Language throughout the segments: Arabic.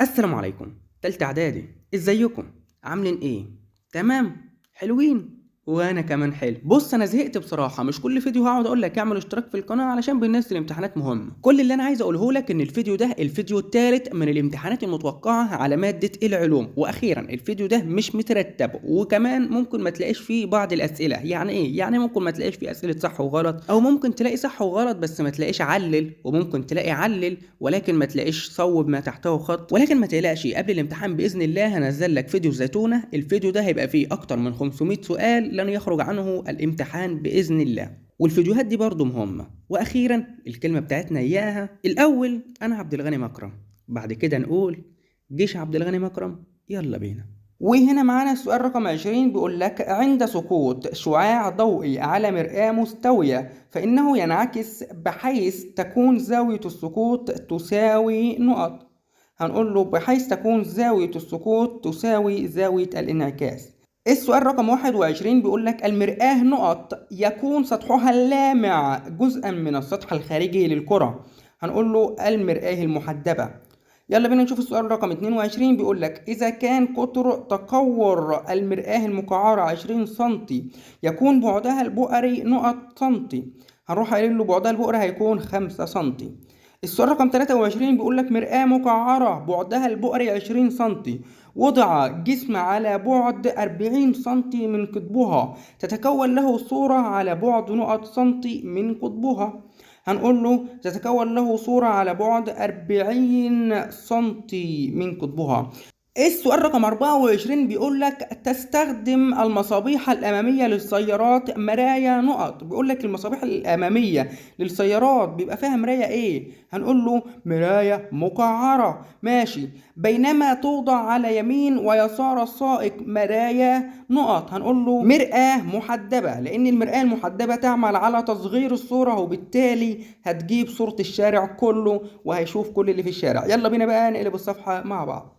السلام عليكم. تالتة اعدادي، ازيكم؟ عاملين ايه؟ تمام؟ حلوين؟ وانا كمان حلو. بص، انا زهقت بصراحه، مش كل فيديو هقعد اقول لك اعمل اشتراك في القناه علشان بالناس الامتحانات مهمه. كل اللي انا عايز اقوله لك ان الفيديو ده الفيديو الثالث من الامتحانات المتوقعه على ماده العلوم. واخيرا الفيديو ده مش مترتب، وكمان ممكن ما تلاقيش فيه بعض الاسئله. يعني ايه؟ يعني ممكن ما تلاقيش فيه اسئله صح وغلط، او ممكن تلاقي صح وغلط بس ما تلاقيش علل، وممكن تلاقي علل ولكن ما تلاقيش صوب ما تحته خط. ولكن ما تقلقش، قبل الامتحان باذن الله هنزل لك فيديو زيتونه. الفيديو ده هيبقى فيه اكتر من 500 سؤال لن يخرج عنه الامتحان باذن الله. والفيديوهات دي برضو مهمه. واخيرا الكلمه بتاعتنا اياها. الاول انا عبد الغني مكرم، بعد كده نقول جيش عبد الغني مكرم. يلا بينا. وهنا معانا السؤال رقم 20، بيقول لك عند سقوط شعاع ضوئي على مرآة مستوية فإنه ينعكس بحيث تكون زاوية السقوط تساوي نقط. هنقول له بحيث تكون زاوية السقوط تساوي زاوية الانعكاس. السؤال رقم 21 بيقول لك المرآة نقط يكون سطحها اللامع جزءا من السطح الخارجي للكرة. هنقول له المرآة المحدبة. يلا بينا نشوف السؤال رقم 22، بيقول لك إذا كان قطر تقور المرآة المقعرة 20 سنتي يكون بعدها البؤري نقط سنتي. هنروح قايلين له بعدها البؤري هيكون 5 سنتي. السؤال رقم 23 بيقول لك مرآة مقعرة بعدها البؤري 20 سنتي، وضع جسم على بعد 40 سنتي من قطبها، تتكون له صورة على بعد نقط سنتي من قطبها. هنقول له تتكون له صورة على بعد 40 سنتي من قطبها. السؤال رقم 24 بيقول لك تستخدم المصابيح الأمامية للسيارات مرايا نقط. بيقول لك المصابيح الأمامية للسيارات بيبقى فيها مراية ايه؟ هنقول له مراية مقعرة. ماشي. بينما توضع على يمين ويسار السائق مرايا نقط. هنقول له مرآة محدبة، لأن المرآة المحدبة تعمل على تصغير الصورة، وبالتالي هتجيب صورة الشارع كله وهيشوف كل اللي في الشارع. يلا بينا بقى نقلب الصفحة مع بعض.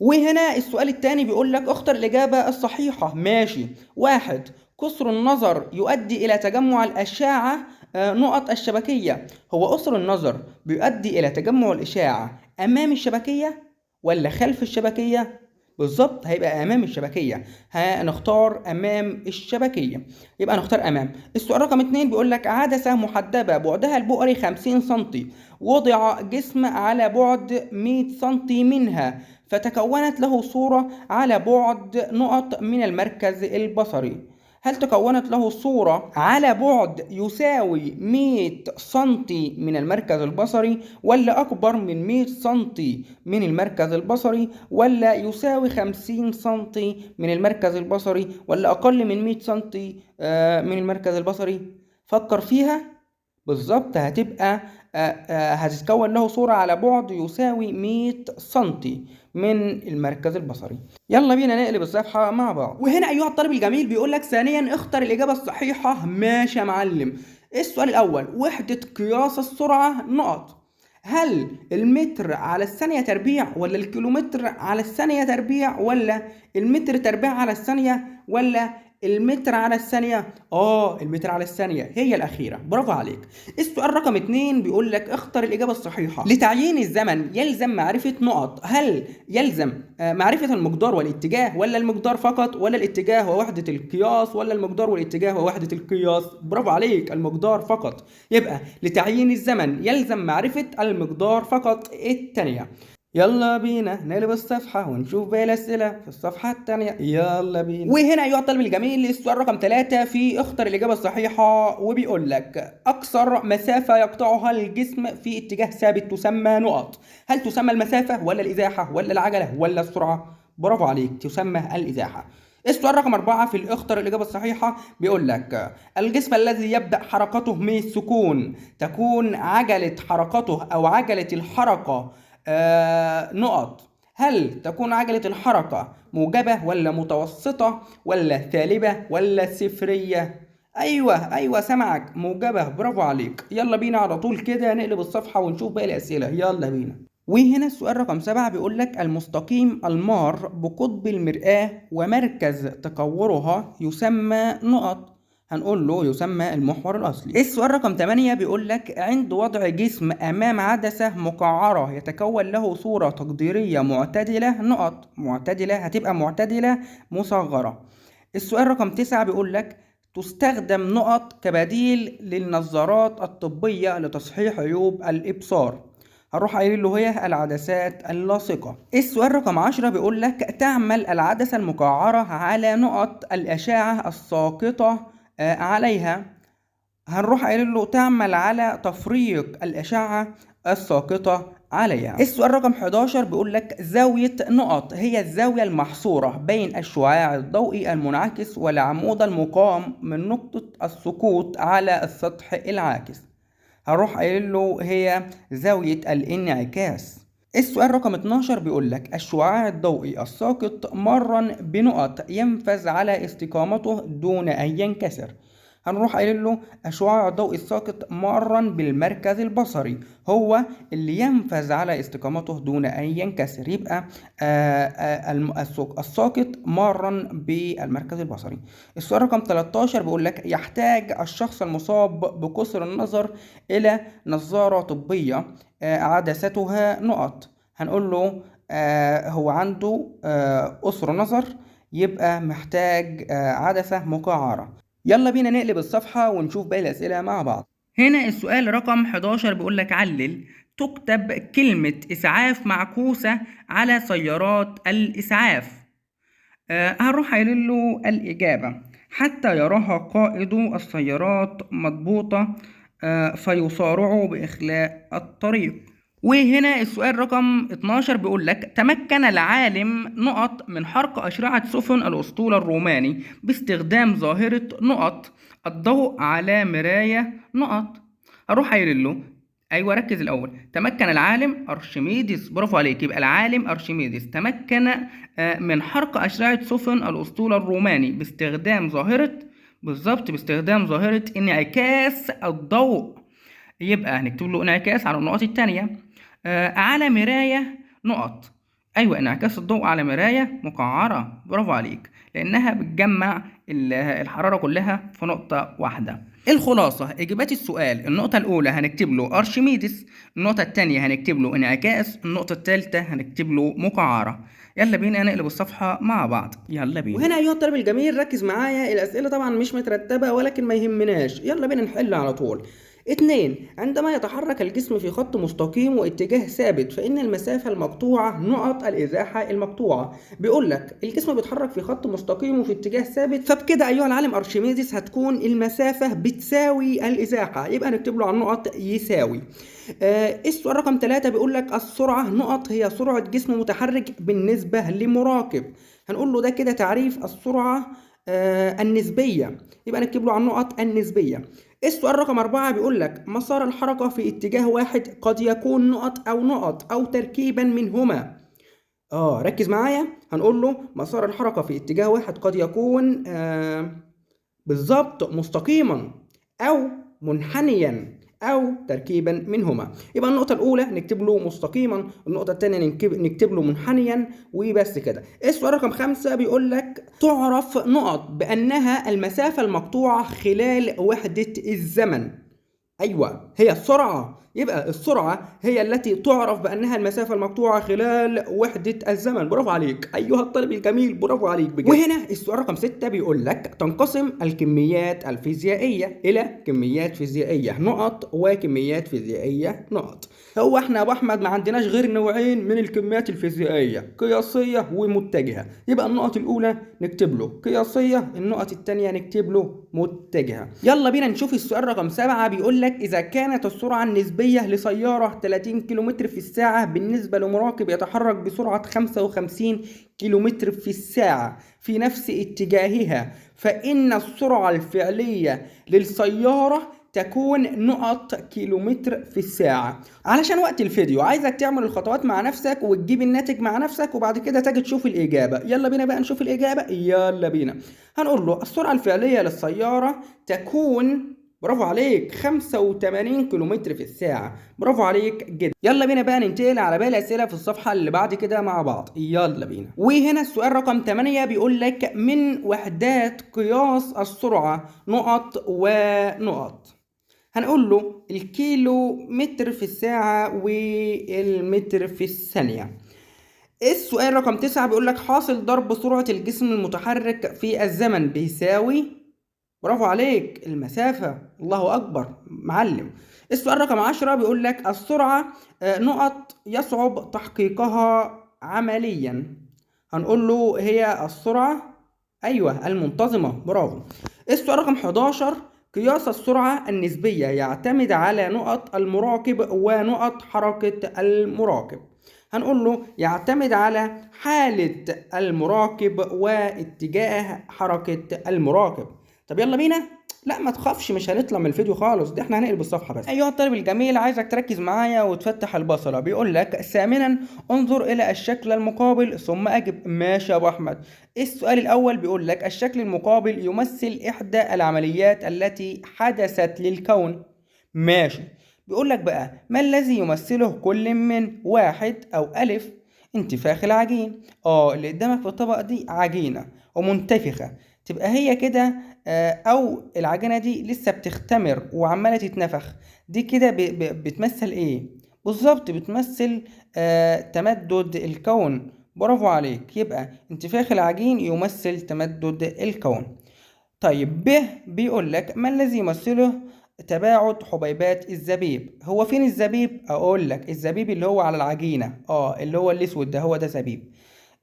وهنا السؤال التاني بيقول لك اختر الإجابة الصحيحة. ماشي. واحد، قصر النظر يؤدي إلى تجمع الأشعة نقط الشبكية. هو قصر النظر بيؤدي إلى تجمع الإشعاع أمام الشبكية ولا خلف الشبكية؟ بالظبط هيبقى أمام الشبكية. هنختار أمام الشبكية، يبقى نختار أمام. السؤال رقم 2 بيقول لك عدسة محدبة بعدها البؤري 50 سنتي، وضع جسم على بعد 100 سنتي منها، فتكونت له صورة على بعد نقط من المركز البصري. هل تكونت له صورة على بعد يساوي 100 سنتي من المركز البصري، ولا أكبر من 100 سنتي من المركز البصري، ولا يساوي 50 سنتي من المركز البصري، ولا أقل من 100 سنتي من المركز البصري؟ فكر فيها. بالظبط هتبقى هتتكون له صورة على بعد يساوي 100 سنتي من المركز البصري. يلا بينا نقلب الصفحة مع بعض. وهنا أيها الطالب الجميل بيقول لك ثانيا اختر الإجابة الصحيحة. ماشي يا معلم. السؤال الأول وحدة قياس السرعة نقط. هل المتر على الثانية تربيع، ولا الكيلومتر على الثانية تربيع، ولا المتر تربيع على الثانية، ولا المتر على الثانية؟ المتر على الثانية هي الأخيرة. برافو عليك. السؤال رقم 2 بيقول لك اختر الإجابة الصحيحة. لتعيين الزمن يلزم معرفة نقط. هل يلزم معرفة المقدار والاتجاه، ولا المقدار فقط، ولا الاتجاه ووحدة القياس، ولا المقدار والاتجاه ووحدة القياس؟ برافو عليك، المقدار فقط. يبقى لتعيين الزمن يلزم معرفة المقدار فقط. الثانية. يلا بينا نقلب الصفحة ونشوف باقي الأسئلة في الصفحة التانية. يلا بينا. وهنا أيها الطالب الجميل السؤال رقم 3 في اختر الإجابة الصحيحة، وبيقول لك أقصر مسافة يقطعها الجسم في اتجاه ثابت تسمى نقط. هل تسمى المسافة، ولا الإزاحة، ولا العجلة، ولا السرعة؟ برافو عليك، تسمى الإزاحة. السؤال رقم 4 في اختر الإجابة الصحيحة بيقول لك الجسم الذي يبدأ حركته من السكون تكون عجلة حركته أو عجلة الحركة نقط. هل تكون عجلة الحركة موجبة، ولا متوسطة، ولا سالبة، ولا صفرية؟ أيوة سمعك، موجبة. برافو عليك. يلا بينا على طول كده نقلب الصفحة ونشوف باقي الأسئلة. يلا بينا. وهنا السؤال رقم 7 بيقول لك المستقيم المار بقطب المرآة ومركز تكورها يسمى نقط. هنقول له يسمى المحور الأصلي. السؤال رقم 8 بيقول لك عند وضع جسم أمام عدسة مقعرة يتكون له صورة تقديرية معتدلة نقط معتدلة هتبقى معتدلة مصغرة. السؤال رقم 9 بيقول لك تستخدم نقط كبديل للنظارات الطبية لتصحيح عيوب الإبصار. هروح قايل له هي العدسات اللاصقة. السؤال رقم 10 بيقول لك تعمل العدسة المقعرة على نقط الأشعة الساقطة عليها. هنروح قايل له تعمل على تفريق الأشعة الساقطة عليها. السؤال رقم 11 بيقول لك زاوية نقط هي الزاوية المحصورة بين الشعاع الضوئي المنعكس والعمود المقام من نقطة السقوط على السطح العاكس. هروح قايل له هي زاوية الانعكاس. السؤال رقم 12 بيقول لك الشعاع الضوئي الساقط مرا بنقط ينفذ على استقامته دون أن ينكسر. هنروح قايل له الشعاع الضوئي الساقط مرا بالمركز البصري هو اللي ينفذ على استقامته دون أن ينكسر، يبقى الساقط مرا بالمركز البصري. السؤال رقم 13 بيقول لك يحتاج الشخص المصاب بقصر النظر إلى نظارة طبية عدستها نقط. هنقول له هو عنده قصر نظر يبقى محتاج عدسة مقعرة. يلا بينا نقلب الصفحة ونشوف باقي الأسئلة مع بعض. هنا السؤال رقم 11 بيقول لك علل. تكتب كلمة إسعاف معكوسة على سيارات الإسعاف. هنروح قايل له الإجابة حتى يراها قائد السيارات مضبوطة فيصارعوا بإخلاء الطريق. وهنا السؤال رقم 12 بيقول لك تمكن العالم نقط من حرق أشرعة سفن الأسطول الروماني باستخدام ظاهرة نقط الضوء على مراية نقط. هروح قايل له ايوه ركز الاول. تمكن العالم ارشميدس، برافو عليك، يبقى العالم ارشميدس تمكن من حرق اشرعه سفن الاسطول الروماني باستخدام ظاهره، بالظبط باستخدام ظاهره انعكاس الضوء. يبقى هنكتب له انعكاس على النقط التانية على مرايه نقط. ايوه انعكاس الضوء على مرايه مقعره، برافو عليك، لانها بتجمع الحراره كلها في نقطه واحده. الخلاصة إجابات السؤال: النقطة الأولى هنكتب له أرشميدس، النقطة التانية هنكتب له انعكاس، النقطة التالتة هنكتب له مقعرة. يلا بينا نقلب الصفحة مع بعض، يلا بينا. وهنا أيها الطالب الجميل ركز معايا، الأسئلة طبعا مش مترتبة ولكن ما يهمناش، يلا بينا نحل على طول. 2. عندما يتحرك الجسم في خط مستقيم واتجاه ثابت فإن المسافة المقطوعة نقط الإزاحة المقطوعة. بيقول لك الجسم بيتحرك في خط مستقيم وفي اتجاه ثابت، فبكده أيها العالم أرشميدس هتكون المسافة بتساوي الإزاحة، يبقى نكتب له على النقط يساوي. السؤال رقم 3 بيقول لك السرعة نقط هي سرعة جسم متحرك بالنسبة لمراقب. هنقول له ده كده تعريف السرعة النسبية، يبقى نكتب له على النقط النسبية. السؤال رقم 4 بيقول لك مسار الحركة في اتجاه واحد قد يكون نقط أو تركيبا منهما. ركز معايا، هنقول له مسار الحركة في اتجاه واحد قد يكون بالظبط مستقيما أو منحنيا أو تركيبا منهما. يبقى النقطة الأولى نكتب له مستقيما، النقطة الثانية نكتب له منحنيا، وبس كده. السؤال رقم 5 بيقول لك تعرف نقط بأنها المسافة المقطوعة خلال وحدة الزمن. أيوة هي السرعة، يبقى السرعة هي التي تعرف بأنها المسافة المقطوعة خلال وحدة الزمن. برافو عليك أيها الطالب الجميل، برافو عليك بجد. وهنا السؤال رقم 6 بيقول لك تنقسم الكميات الفيزيائية إلى كميات فيزيائية نقط وكميات فيزيائية نقط. هو احنا يا ابو احمد ما عندناش غير نوعين من الكميات الفيزيائية، قياسية ومتجهة، يبقى النقط الأولى نكتب له قياسية، النقط الثانية نكتب له متجهة. يلا بينا نشوف السؤال رقم 7 بيقول لك إذا كانت السرعة النسبية لسيارة 30 كيلومتر في الساعة بالنسبة لمراكب يتحرك بسرعة 55 كيلومتر في الساعة في نفس اتجاهها، فإن السرعة الفعلية للسيارة تكون نقط كيلومتر في الساعة. علشان وقت الفيديو عايزك تعمل الخطوات مع نفسك وتجيب الناتج مع نفسك وبعد كده تيجي تشوف الإجابة. يلا بينا بقى نشوف الإجابة، يلا بينا. هنقول له السرعة الفعلية للسيارة تكون برافو عليك، 85 كيلومتر في الساعة. برافو عليك جدا. يلا بينا بقى ننتقل على باقي الأسئلة في الصفحة اللي بعد كده مع بعض. يلا بينا. وهنا السؤال رقم 8 بيقول لك من وحدات قياس السرعة نقط ونقط. هنقول له الكيلو متر في الساعة والمتر في الثانية. السؤال رقم 9 بيقول لك حاصل ضرب سرعة الجسم المتحرك في الزمن بيساوي. برافو عليك، المسافة. الله أكبر معلم. السؤال رقم 10 بيقول لك السرعة نقط يصعب تحقيقها عمليا. هنقول له هي السرعة، أيوة، المنتظمة. برافو. السؤال رقم 11 قياس السرعة النسبية يعتمد على نقط المراقب ونقط حركة المراقب. هنقول له يعتمد على حالة المراقب واتجاه حركة المراقب. طب يلا بينا. لا ما تخافش، مش هنطلع من الفيديو خالص، ده احنا هنقلب الصفحة بس. ايها الطالب الجميل، عايزك تركز معايا وتفتح البصرة. بيقول لك ثامنا انظر الى الشكل المقابل ثم اجب. ماشي يا ابو احمد. السؤال الاول بيقول لك الشكل المقابل يمثل احدى العمليات التي حدثت للكون. ماشي. بيقول لك بقى ما الذي يمثله كل من واحد او الف انتفاخ العجين. اللي قدامك في الطبق دي عجينة ومنتفخة، تبقى هي كده. او العجينة دي لسه بتختمر وعمالة تتنفخ، دي كده بتمثل ايه؟ بالظبط بتمثل تمدد الكون. برافو عليك، يبقى انتفاخ العجين يمثل تمدد الكون. طيب بيقول لك ما الذي يمثله تباعد حبيبات الزبيب. هو فين الزبيب؟ اقول لك الزبيب اللي هو على العجينة، اللي هو الاسود ده، هو ده زبيب.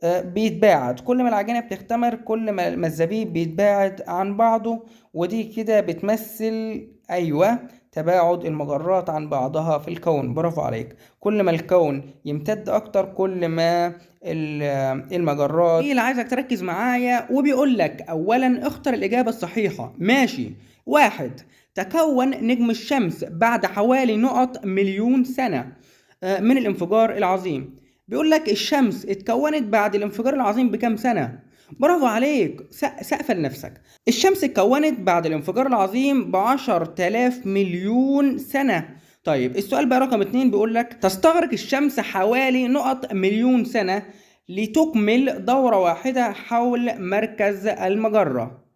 بيتباعد كل ما العجينة بتختمر، كل ما الزبيب بيتباعد عن بعضه، ودي كده بتمثل، أيوة، تباعد المجرات عن بعضها في الكون. برافو عليك، كل ما الكون يمتد أكتر كل ما المجرات. ايه اللي عايزك تركز معايا. وبيقول لك أولا اختر الإجابة الصحيحة. ماشي. واحد، تكون نجم الشمس بعد حوالي نقط مليون سنة من الانفجار العظيم. بيقول لك الشمس اتكونت بعد الانفجار العظيم بكام سنة؟ برافو عليك، سقف لنفسك. الشمس اتكونت بعد الانفجار العظيم ب10,000 مليون سنة. طيب السؤال بقى رقم 2 بيقول لك تستغرق الشمس حوالي نقط مليون سنة لتكمل دورة واحدة حول مركز المجرة.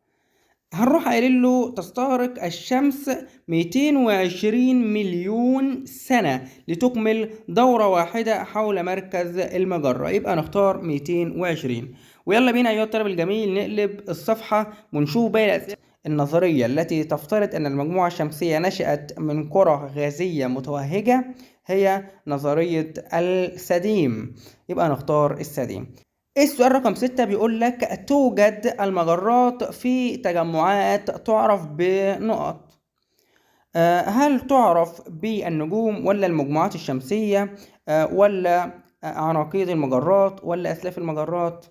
هنروح قايلين له تستغرق الشمس 220 مليون سنة لتكمل دورة واحدة حول مركز المجرة، يبقى نختار 220. ويلا بينا أيها الطالب الجميل نقلب الصفحة ونشوف باقي الأسئلة. النظرية التي تفترض أن المجموعة الشمسية نشأت من كرة غازية متوهجة هي نظرية السديم، يبقى نختار السديم. السؤال رقم 6 بيقول لك توجد المجرات في تجمعات تعرف بنقط. هل تعرف بالنجوم ولا المجموعات الشمسية ولا عناقيد المجرات ولا أسلاف المجرات؟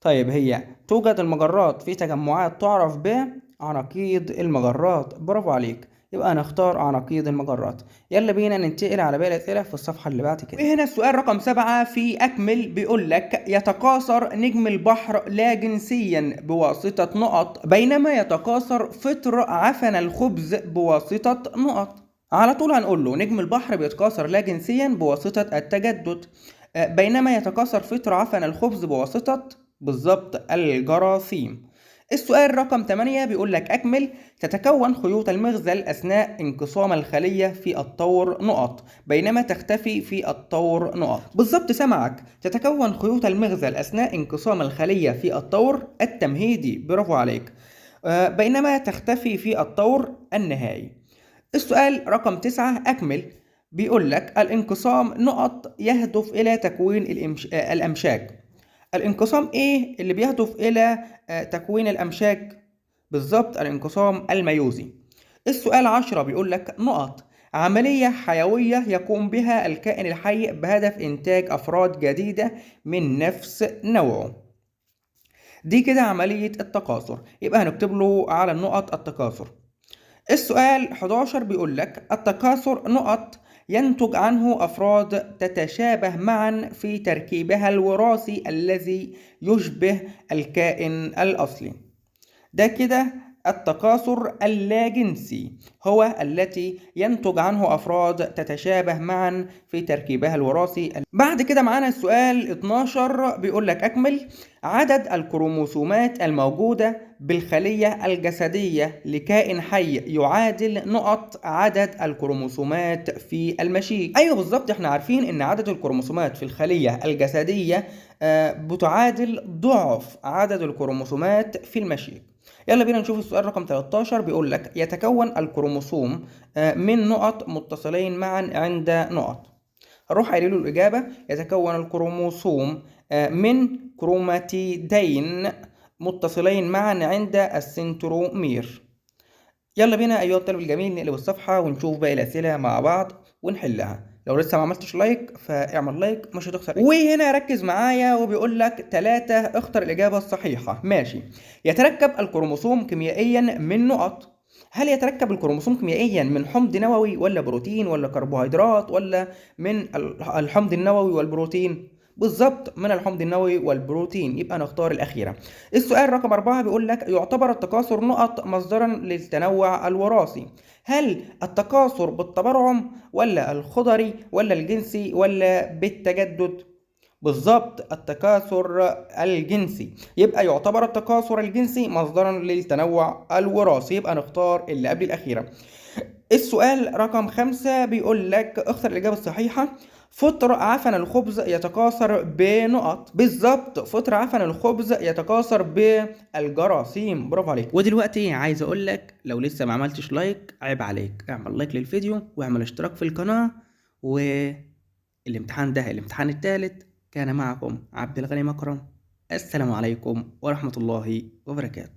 طيب هي توجد المجرات في تجمعات تعرف بعناقيد المجرات. برافو عليك، يبقى نختار عناقيد المجرات. يلا بينا ننتقل على باقي الأسئلة في الصفحة اللي بعد كده. وهنا السؤال رقم 7 في أكمل بيقول لك يتكاثر نجم البحر لا جنسيا بواسطة نقط بينما يتكاثر فطر عفن الخبز بواسطة نقط. على طول هنقول له نجم البحر بيتكاثر لا جنسيا بواسطة التجدد، بينما يتكاثر فطر عفن الخبز بواسطة بالظبط الجراثيم. السؤال رقم 8 بيقول لك أكمل. تتكون خيوط المغزل أثناء انقسام الخلية في الطور نقط بينما تختفي في الطور نقط. بالظبط سمعك، تتكون خيوط المغزل أثناء انقسام الخلية في الطور التمهيدي. برافو عليك. بينما تختفي في الطور النهائي. السؤال رقم 9 أكمل. بيقول لك الانقسام نقط يهدف إلى تكوين الأمشاج. الانقسام ايه اللي بيهدف الى تكوين الامشاج؟ بالظبط الانقسام الميوزي. السؤال 10 بيقول لك نقط عملية حيوية يقوم بها الكائن الحي بهدف انتاج افراد جديدة من نفس نوعه. دي كده عملية التكاثر، يبقى هنكتب له على النقط التكاثر. السؤال 11 بيقول لك التكاثر نقط ينتج عنه أفراد تتشابه معا في تركيبها الوراثي الذي يشبه الكائن الأصلي. ده كده التكاثر اللاجنسي هو التي ينتج عنه أفراد تتشابه معا في تركيبها الوراثي. بعد كده معانا السؤال 12 بيقول لك أكمل عدد الكروموسومات الموجودة بالخلية الجسدية لكائن حي يعادل نقط عدد الكروموسومات في المشيك. أيوة بالظبط، احنا عارفين إن عدد الكروموسومات في الخلية الجسدية بتعادل ضعف عدد الكروموسومات في المشيك. يلا بينا نشوف السؤال رقم 13 بيقول لك يتكون الكروموسوم من نقط متصلين معا عند نقط. هنروح قايل له الإجابة يتكون الكروموسوم من كروماتيدين متصلين معا عند السنترومير. يلا بينا أيها الطالب الجميل نقلب الصفحة ونشوف باقي الأسئلة مع بعض ونحلها. لو لسه ما عملتش لايك فاعمل لايك، مش هتخسر ايه. وهنا ركز معايا وبيقول لك 3 اختر الإجابة الصحيحة. ماشي. يتركب الكروموسوم كيميائيا من نقط. هل يتركب الكروموسوم كيميائيا من حمض نووي ولا بروتين ولا كربوهيدرات ولا من الحمض النووي والبروتين؟ بالظبط من الحمض النووي والبروتين، يبقى نختار الأخيرة. السؤال رقم 4 بيقول لك يعتبر التكاثر نقط مصدرا للتنوع الوراثي. هل التكاثر بالتبرعم ولا الخضري ولا الجنسي ولا بالتجدد؟ بالظبط التكاثر الجنسي، يبقى يعتبر التكاثر الجنسي مصدرا للتنوع الوراثي، يبقى نختار اللي قبل الأخيرة. السؤال رقم 5 بيقول لك اختر الإجابة الصحيحة. فطر عفن الخبز يتكاثر بنقط. بالظبط فطر عفن الخبز يتكاثر بالجراثيم، برافو عليك. ودلوقتي عايز اقول لك لو لسه ما عملتش لايك عيب عليك، اعمل لايك للفيديو واعمل اشتراك في القناة. والامتحان ده الامتحان الثالث. كان معكم عبد الغني مكرم. السلام عليكم ورحمة الله وبركاته.